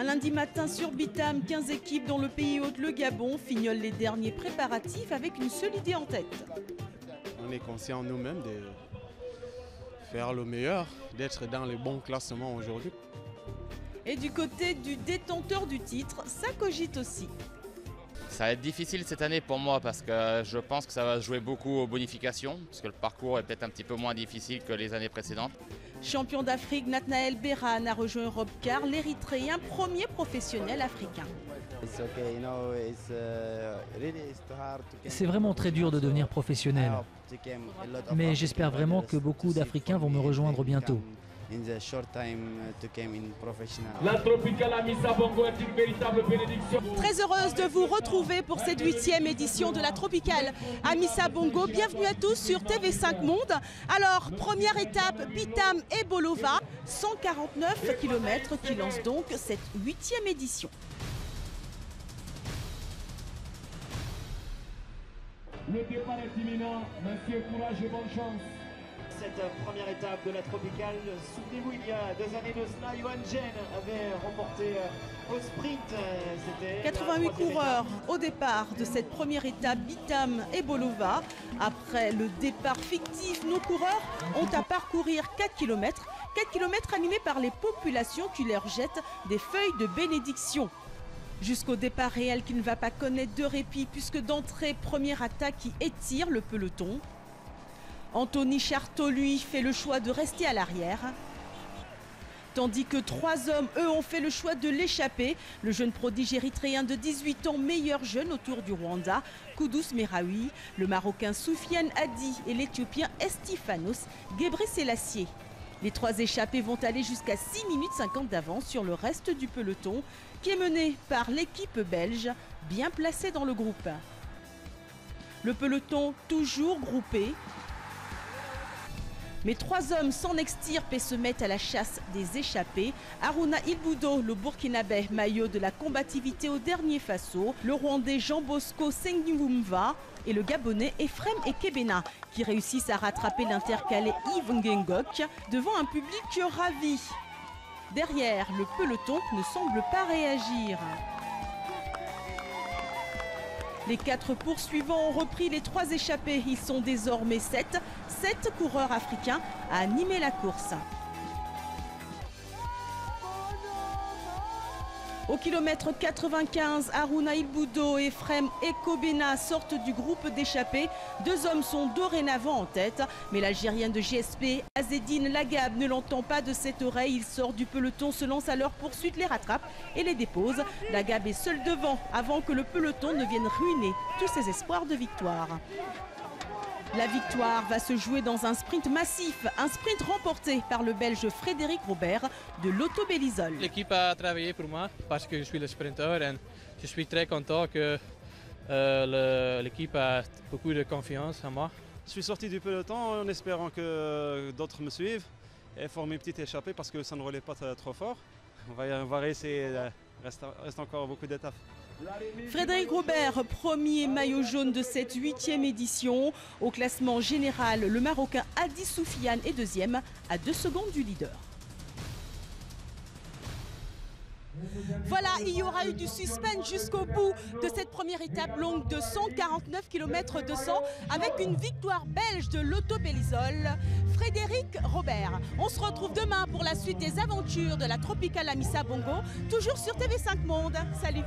Un lundi matin sur Bitam, 15 équipes dont le pays hôte, le Gabon, fignolent les derniers préparatifs avec une seule idée en tête. On est conscient nous-mêmes de faire le meilleur, d'être dans les bons classements aujourd'hui. Et du côté du détenteur du titre, ça cogite aussi. Ça va être difficile cette année pour moi parce que je pense que ça va se jouer beaucoup aux bonifications, parce que le parcours est peut-être un petit peu moins difficile que les années précédentes. Champion d'Afrique, Nathanaël Berhan a rejoint Robcar, l'Érythréen, premier professionnel africain. C'est vraiment très dur de devenir professionnel, mais j'espère vraiment que beaucoup d'Africains vont me rejoindre bientôt. La Tropicale Amissa Bongo est une véritable bénédiction. Très heureuse de vous retrouver pour cette 8e édition de la Tropicale Amissa Bongo. Bienvenue à tous sur TV5 Monde. Alors, première étape, Bitam et Bolova, 149 km qui lance donc cette 8e édition. Le départ est imminent, monsieur, courage et bonne chance. Cette première étape de la Tropicale, souvenez-vous, il y a 2 années de cela, Johan Jen avait remporté au sprint. 88 coureurs au départ de cette première étape Bitam et Bolova. Après le départ fictif, nos coureurs ont à parcourir 4 km. 4 km animés par les populations qui leur jettent des feuilles de bénédiction. Jusqu'au départ réel qui ne va pas connaître de répit puisque d'entrée, première attaque qui étire le peloton. Anthony Charteau, lui, fait le choix de rester à l'arrière. Tandis que 3 hommes, eux, ont fait le choix de l'échapper. Le jeune prodige érythréen de 18 ans, meilleur jeune autour du Rwanda, Kudus Meraoui, le Marocain Soufiane Hadi et l'Éthiopien Estifanos Gebrselassie. Les 3 échappés vont aller jusqu'à 6 minutes 50 d'avance sur le reste du peloton, qui est mené par l'équipe belge, bien placée dans le groupe. Le peloton toujours groupé. Mais 3 hommes s'en extirpent et se mettent à la chasse des échappés. Haruna Ilboudo, le Burkinabé, maillot de la combativité au dernier Faso, le Rwandais Jean Bosco Sengiwumva et le Gabonais Ephrem Ekebena, qui réussissent à rattraper l'intercalé Yves Ngengok devant un public ravi. Derrière, le peloton ne semble pas réagir. Les 4 poursuivants ont repris les 3 échappés. Ils sont désormais 7 coureurs africains à animer la course. Au kilomètre 95, Haruna Ilboudo et Ephrem Ekebena sortent du groupe d'échappés. 2 hommes sont dorénavant en tête, mais l'Algérien de GSP, Azzedine Lagab, ne l'entend pas de cette oreille. Il sort du peloton, se lance à leur poursuite, les rattrape et les dépose. Lagab est seul devant avant que le peloton ne vienne ruiner tous ses espoirs de victoire. La victoire va se jouer dans un sprint massif, un sprint remporté par le Belge Frédéric Robert de l'Auto Bélisol. L'équipe a travaillé pour moi parce que je suis le sprinter et je suis très content que l'équipe a beaucoup de confiance en moi. Je suis sorti du peloton en espérant que d'autres me suivent et former une petite échappée parce que ça ne relève pas trop fort. On va réessayer, il reste encore beaucoup d'étapes. Frédéric Robert, premier maillot jaune de cette 8e édition. Au classement général, le Marocain Hadi Soufiane est 2e à 2 secondes du leader. Voilà, il y aura eu du suspense jusqu'au bout de cette première étape longue de 149 km 200 avec une victoire belge de l'Auto Bélisol, Frédéric Robert. On se retrouve demain pour la suite des aventures de la Tropicale Amissa Bongo, toujours sur TV5 Monde. Salut!